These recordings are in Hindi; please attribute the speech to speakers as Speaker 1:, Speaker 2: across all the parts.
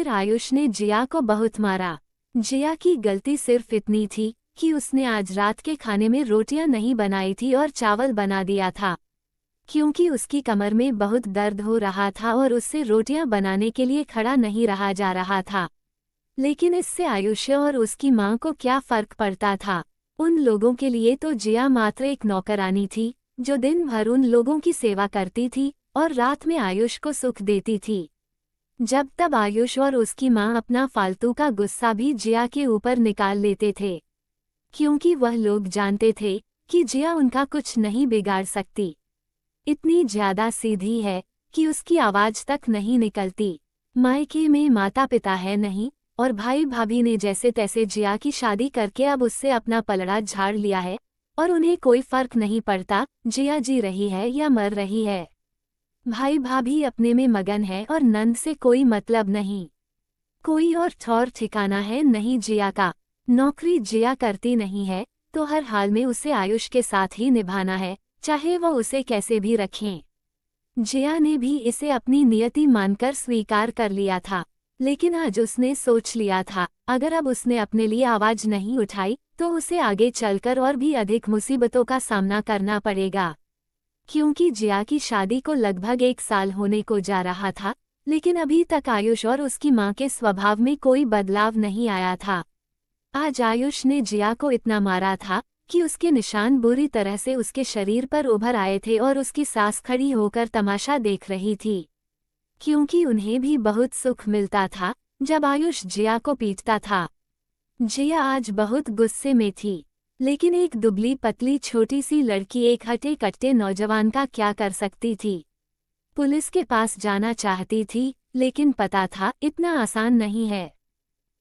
Speaker 1: फिर आयुष ने जिया को बहुत मारा। जिया की गलती सिर्फ इतनी थी कि उसने आज रात के खाने में रोटियां नहीं बनाई थी और चावल बना दिया था। क्योंकि उसकी कमर में बहुत दर्द हो रहा था और उससे रोटियां बनाने के लिए खड़ा नहीं रहा जा रहा था। लेकिन इससे आयुष और उसकी मां को क्या फर्क पड़ता था। उन लोगों के लिए तो जिया मात्र एक नौकरानी थी, जो दिन भर उन लोगों की सेवा करती थी और रात में आयुष को सुख देती थी। जब तब आयुष और उसकी मां अपना फालतू का गुस्सा भी जिया के ऊपर निकाल लेते थे, क्योंकि वह लोग जानते थे कि जिया उनका कुछ नहीं बिगाड़ सकती। इतनी ज्यादा सीधी है कि उसकी आवाज तक नहीं निकलती। मायके में माता पिता है नहीं, और भाई भाभी ने जैसे तैसे जिया की शादी करके अब उससे अपना पलड़ा झाड़ लिया है और उन्हें कोई फर्क नहीं पड़ता जिया जी रही है या मर रही है। भाई भाभी अपने में मगन है और नंद से कोई मतलब नहीं। कोई और ठौर ठिकाना है नहीं जिया का। नौकरी जिया करती नहीं है तो हर हाल में उसे आयुष के साथ ही निभाना है, चाहे वो उसे कैसे भी रखें। जिया ने भी इसे अपनी नियति मानकर स्वीकार कर लिया था, लेकिन आज उसने सोच लिया था अगर अब उसने अपने लिए आवाज नहीं उठाई तो उसे आगे चलकर और भी अधिक मुसीबतों का सामना करना पड़ेगा। क्योंकि जिया की शादी को लगभग 1 साल होने को जा रहा था, लेकिन अभी तक आयुष और उसकी मां के स्वभाव में कोई बदलाव नहीं आया था। आज आयुष ने जिया को इतना मारा था कि उसके निशान बुरी तरह से उसके शरीर पर उभर आए थे और उसकी सास खड़ी होकर तमाशा देख रही थी, क्योंकि उन्हें भी बहुत सुख मिलता था जब आयुष जिया को पीटता था। जिया आज बहुत गुस्से में थी, लेकिन एक दुबली पतली छोटी सी लड़की एक हटे कट्टे नौजवान का क्या कर सकती थी। पुलिस के पास जाना चाहती थी, लेकिन पता था इतना आसान नहीं है।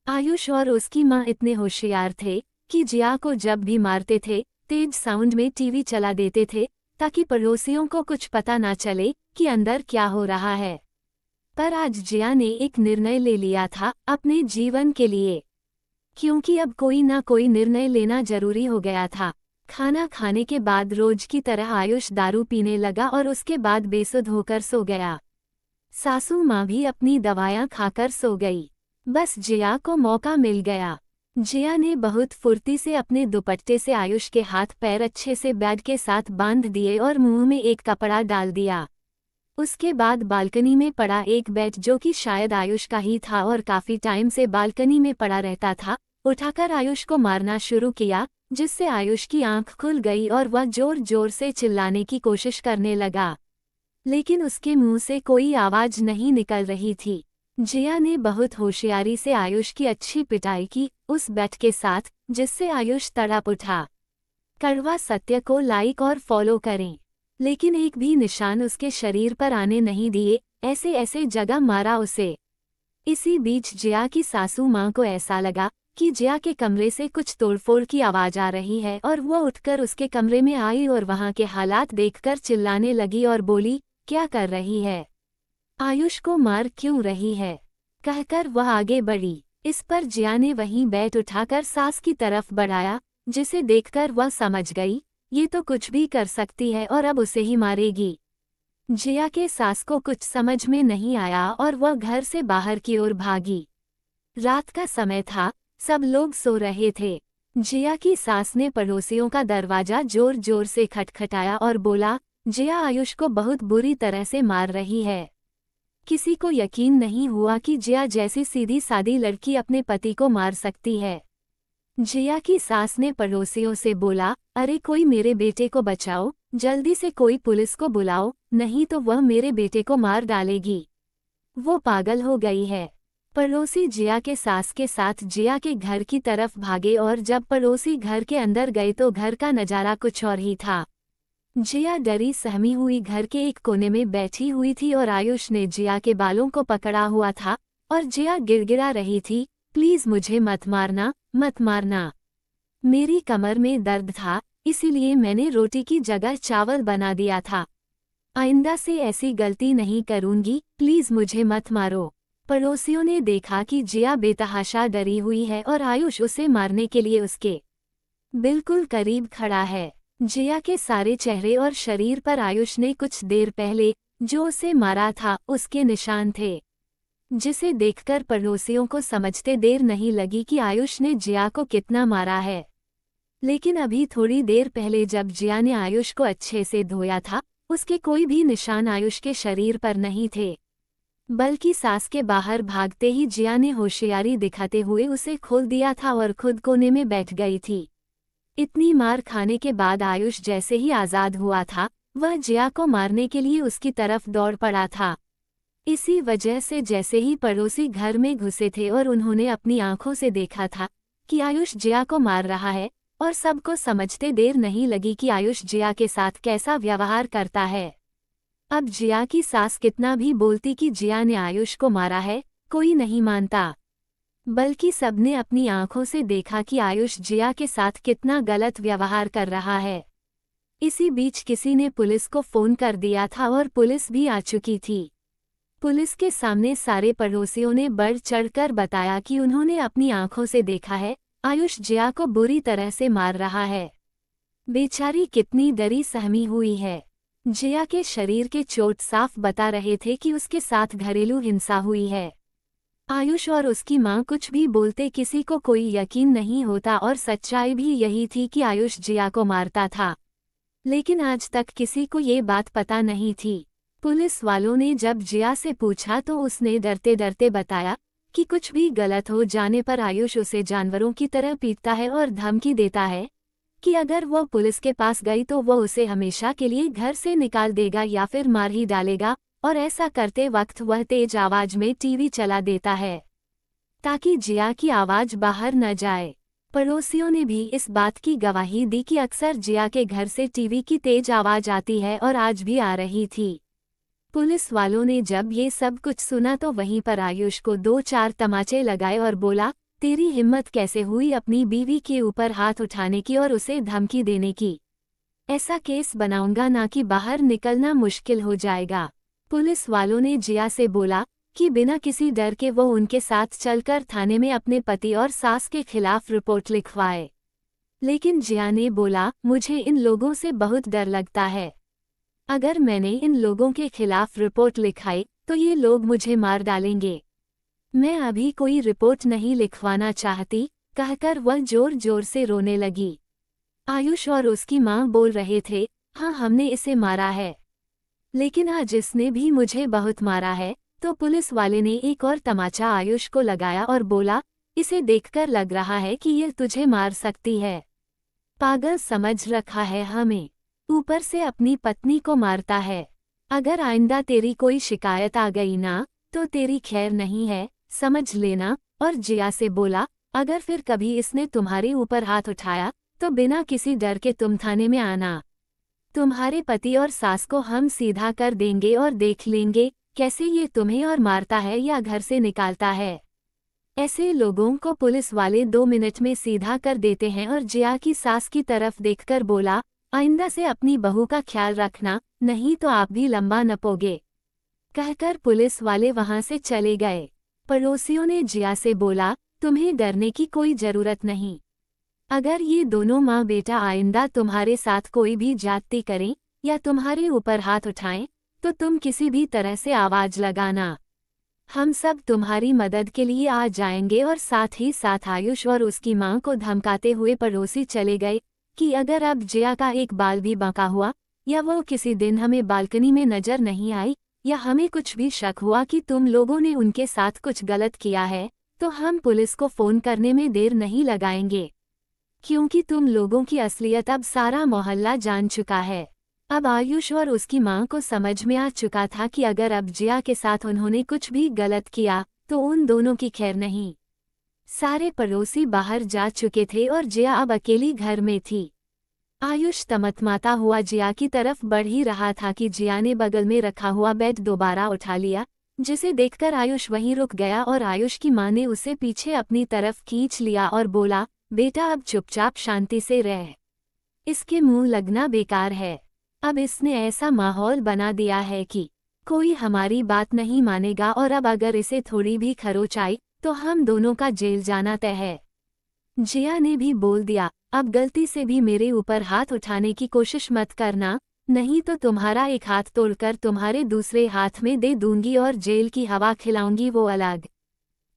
Speaker 1: आयुष और उसकी मां इतने होशियार थे कि जिया को जब भी मारते थे तेज साउंड में टीवी चला देते थे ताकि पड़ोसियों को कुछ पता ना चले कि अंदर क्या हो रहा है। पर आज जिया ने एक निर्णय ले लिया था अपने जीवन के लिए, क्योंकि अब कोई ना कोई निर्णय लेना जरूरी हो गया था। खाना खाने के बाद रोज की तरह आयुष दारू पीने लगा और उसके बाद बेसुध होकर सो गया। सासू माँ भी अपनी दवायां खाकर सो गई। बस जिया को मौका मिल गया। जिया ने बहुत फुर्ती से अपने दुपट्टे से आयुष के हाथ पैर अच्छे से बेड के साथ बांध दिए और मुंह में एक कपड़ा डाल दिया। उसके बाद बालकनी में पड़ा एक बेड, जो कि शायद आयुष का ही था और काफी टाइम से बालकनी में पड़ा रहता था, उठाकर आयुष को मारना शुरू किया, जिससे आयुष की आंख खुल गई और वह जोर जोर से चिल्लाने की कोशिश करने लगा, लेकिन उसके मुंह से कोई आवाज नहीं निकल रही थी। जिया ने बहुत होशियारी से आयुष की अच्छी पिटाई की उस बेड के साथ, जिससे आयुष तड़प उठा। कड़वा सत्य को लाइक और फॉलो करें, लेकिन एक भी निशान उसके शरीर पर आने नहीं दिए, ऐसे ऐसे जगह मारा उसे। इसी बीच जिया की सासू मां को ऐसा लगा कि जिया के कमरे से कुछ तोड़फोड़ की आवाज आ रही है और वो उठकर उसके कमरे में आई और वहां के हालात देखकर चिल्लाने लगी और बोली, क्या कर रही है? आयुष को मार क्यों रही है? कहकर वह आगे बढ़ी। इस पर जिया ने वहीं बैठ उठाकर सास की तरफ बढ़ाया, जिसे देखकर वह समझ गई ये तो कुछ भी कर सकती है और अब उसे ही मारेगी। जिया के सास को कुछ समझ में नहीं आया और वह घर से बाहर की ओर भागी। रात का समय था, सब लोग सो रहे थे। जिया की सास ने पड़ोसियों का दरवाजा जोर जोर से खटखटाया और बोला, जिया आयुष को बहुत बुरी तरह से मार रही है। किसी को यकीन नहीं हुआ कि जिया जैसी सीधी सादी लड़की अपने पति को मार सकती है। जिया की सास ने पड़ोसियों से बोला, अरे कोई मेरे बेटे को बचाओ, जल्दी से कोई पुलिस को बुलाओ, नहीं तो वह मेरे बेटे को मार डालेगी। वो पागल हो गई है। पड़ोसी जिया के सास के साथ जिया के घर की तरफ भागे और जब पड़ोसी घर के अंदर गए तो घर का नजारा कुछ और ही था। जिया डरी सहमी हुई घर के एक कोने में बैठी हुई थी और आयुष ने जिया के बालों को पकड़ा हुआ था और जिया गिड़गिड़ा रही थी, प्लीज मुझे मत मारना, मत मारना। मेरी कमर में दर्द था, इसीलिए मैंने रोटी की जगह चावल बना दिया था। आइंदा से ऐसी गलती नहीं करूंगी, प्लीज मुझे मत मारो। पड़ोसियों ने देखा कि जिया बेतहाशा डरी हुई है और आयुष उसे मारने के लिए उसके बिल्कुल करीब खड़ा है। जिया के सारे चेहरे और शरीर पर आयुष ने कुछ देर पहले जो उसे मारा था उसके निशान थे। जिसे देखकर पड़ोसियों को समझते देर नहीं लगी कि आयुष ने जिया को कितना मारा है। लेकिन अभी थोड़ी देर पहले जब जिया ने आयुष को अच्छे से धोया था, उसके कोई भी निशान आयुष के शरीर पर नहीं थे, बल्कि सास के बाहर भागते ही जिया ने होशियारी दिखाते हुए उसे खोल दिया था और खुद कोने में बैठ गई थी। इतनी मार खाने के बाद आयुष जैसे ही आज़ाद हुआ था, वह जिया को मारने के लिए उसकी तरफ दौड़ पड़ा था। इसी वजह से जैसे ही पड़ोसी घर में घुसे थे और उन्होंने अपनी आंखों से देखा था कि आयुष जिया को मार रहा है, और सबको समझते देर नहीं लगी कि आयुष जिया के साथ कैसा व्यवहार करता है। अब जिया की सास कितना भी बोलती कि जिया ने आयुष को मारा है, कोई नहीं मानता, बल्कि सबने अपनी आंखों से देखा कि आयुष जिया के साथ कितना गलत व्यवहार कर रहा है। इसी बीच किसी ने पुलिस को फोन कर दिया था और पुलिस भी आ चुकी थी। पुलिस के सामने सारे पड़ोसियों ने बढ़ चढ़कर बताया कि उन्होंने अपनी आंखों से देखा है, आयुष जिया को बुरी तरह से मार रहा है। बेचारी कितनी डरी सहमी हुई है। जिया के शरीर के चोट साफ बता रहे थे कि उसके साथ घरेलू हिंसा हुई है। आयुष और उसकी मां कुछ भी बोलते किसी को कोई यकीन नहीं होता, और सच्चाई भी यही थी कि आयुष जिया को मारता था। लेकिन आज तक किसी को ये बात पता नहीं थी। पुलिस वालों ने जब जिया से पूछा तो उसने डरते डरते बताया कि कुछ भी गलत हो जाने पर आयुष उसे जानवरों की तरह पीटता है और धमकी देता है कि अगर वो पुलिस के पास गई तो वो उसे हमेशा के लिए घर से निकाल देगा या फिर मार ही डालेगा, और ऐसा करते वक्त वह तेज आवाज में टीवी चला देता है ताकि जिया की आवाज बाहर न जाए। पड़ोसियों ने भी इस बात की गवाही दी कि अक्सर जिया के घर से टीवी की तेज आवाज आती है, और आज भी आ रही थी। पुलिस वालों ने जब ये सब कुछ सुना तो वहीं पर आयुष को 2-4 तमाचे लगाए और बोला, तेरी हिम्मत कैसे हुई अपनी बीवी के ऊपर हाथ उठाने की और उसे धमकी देने की? ऐसा केस बनाऊंगा ना कि बाहर निकलना मुश्किल हो जाएगा। पुलिस वालों ने जिया से बोला कि बिना किसी डर के वो उनके साथ चलकर थाने में अपने पति और सास के खिलाफ रिपोर्ट लिखवाए। लेकिन जिया ने बोला, मुझे इन लोगों से बहुत डर लगता है। अगर मैंने इन लोगों के खिलाफ रिपोर्ट लिखाई तो ये लोग मुझे मार डालेंगे। मैं अभी कोई रिपोर्ट नहीं लिखवाना चाहती, कहकर वह जोर जोर से रोने लगी। आयुष और उसकी मां बोल रहे थे, हाँ हमने इसे मारा है, लेकिन आज इसने भी मुझे बहुत मारा है। तो पुलिस वाले ने एक और तमाचा आयुष को लगाया और बोला, इसे देखकर लग रहा है कि ये तुझे मार सकती है। पागल समझ रखा है हमें, ऊपर से अपनी पत्नी को मारता है। अगर आइंदा तेरी कोई शिकायत आ गई ना तो तेरी खैर नहीं है, समझ लेना। और जिया से बोला, अगर फिर कभी इसने तुम्हारे ऊपर हाथ उठाया तो बिना किसी डर के तुम थाने में आना। तुम्हारे पति और सास को हम सीधा कर देंगे और देख लेंगे कैसे ये तुम्हें और मारता है या घर से निकालता है। ऐसे लोगों को पुलिस वाले 2 मिनट में सीधा कर देते हैं। और जिया की सास की तरफ देखकर बोला, आइंदा से अपनी बहू का ख्याल रखना, नहीं तो आप भी लंबा नपोगे। कहकर पुलिस वाले वहां से चले गए। पड़ोसियों ने जिया से बोला, तुम्हें डरने की कोई जरूरत नहीं। अगर ये दोनों माँ बेटा आइंदा तुम्हारे साथ कोई भी ज्यादती करें या तुम्हारे ऊपर हाथ उठाएं तो तुम किसी भी तरह से आवाज लगाना, हम सब तुम्हारी मदद के लिए आ जाएंगे। और साथ ही साथ आयुष और उसकी मां को धमकाते हुए पड़ोसी चले गए कि अगर अब जिया का एक बाल भी बांका हुआ या वो किसी दिन हमें बालकनी में नजर नहीं आई या हमें कुछ भी शक हुआ कि तुम लोगों ने उनके साथ कुछ गलत किया है तो हम पुलिस को फोन करने में देर नहीं लगाएंगे, क्योंकि तुम लोगों की असलियत अब सारा मोहल्ला जान चुका है। अब आयुष और उसकी मां को समझ में आ चुका था कि अगर अब जिया के साथ उन्होंने कुछ भी गलत किया तो उन दोनों की खैर नहीं। सारे पड़ोसी बाहर जा चुके थे और जिया अब अकेली घर में थी। आयुष तमतमाता हुआ जिया की तरफ बढ़ ही रहा था कि जिया ने बगल में रखा हुआ बेड दोबारा उठा लिया, जिसे देखकर आयुष वहीं रुक गया। और आयुष की मां ने उसे पीछे अपनी तरफ खींच लिया और बोला, बेटा अब चुपचाप शांति से रह, इसके मुंह लगना बेकार है। अब इसने ऐसा माहौल बना दिया है कि कोई हमारी बात नहीं मानेगा, और अब अगर इसे थोड़ी भी खरोच आई तो हम दोनों का जेल जाना तय है। जिया ने भी बोल दिया, अब गलती से भी मेरे ऊपर हाथ उठाने की कोशिश मत करना, नहीं तो तुम्हारा एक हाथ तोड़कर तुम्हारे दूसरे हाथ में दे दूंगी और जेल की हवा खिलाऊंगी वो अलग।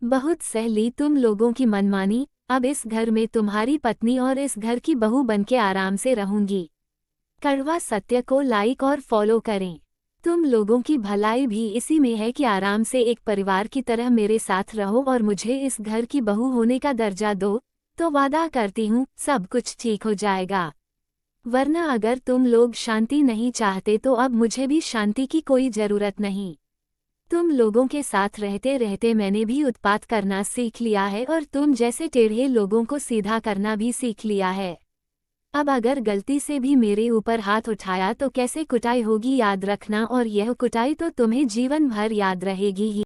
Speaker 1: बहुत सह ली तुम लोगों की मनमानी, अब इस घर में तुम्हारी पत्नी और इस घर की बहू बनके आराम से रहूंगी। कड़वा सत्य को लाइक और फॉलो करें। तुम लोगों की भलाई भी इसी में है कि आराम से एक परिवार की तरह मेरे साथ रहो और मुझे इस घर की बहू होने का दर्जा दो, तो वादा करती हूँ सब कुछ ठीक हो जाएगा। वरना अगर तुम लोग शांति नहीं चाहते तो अब मुझे भी शांति की कोई जरूरत नहीं। तुम लोगों के साथ रहते रहते मैंने भी उत्पात करना सीख लिया है और तुम जैसे टेढ़े लोगों को सीधा करना भी सीख लिया है। अब अगर गलती से भी मेरे ऊपर हाथ उठाया तो कैसे कुटाई होगी याद रखना, और यह कुटाई तो तुम्हें जीवन भर याद रहेगी ही।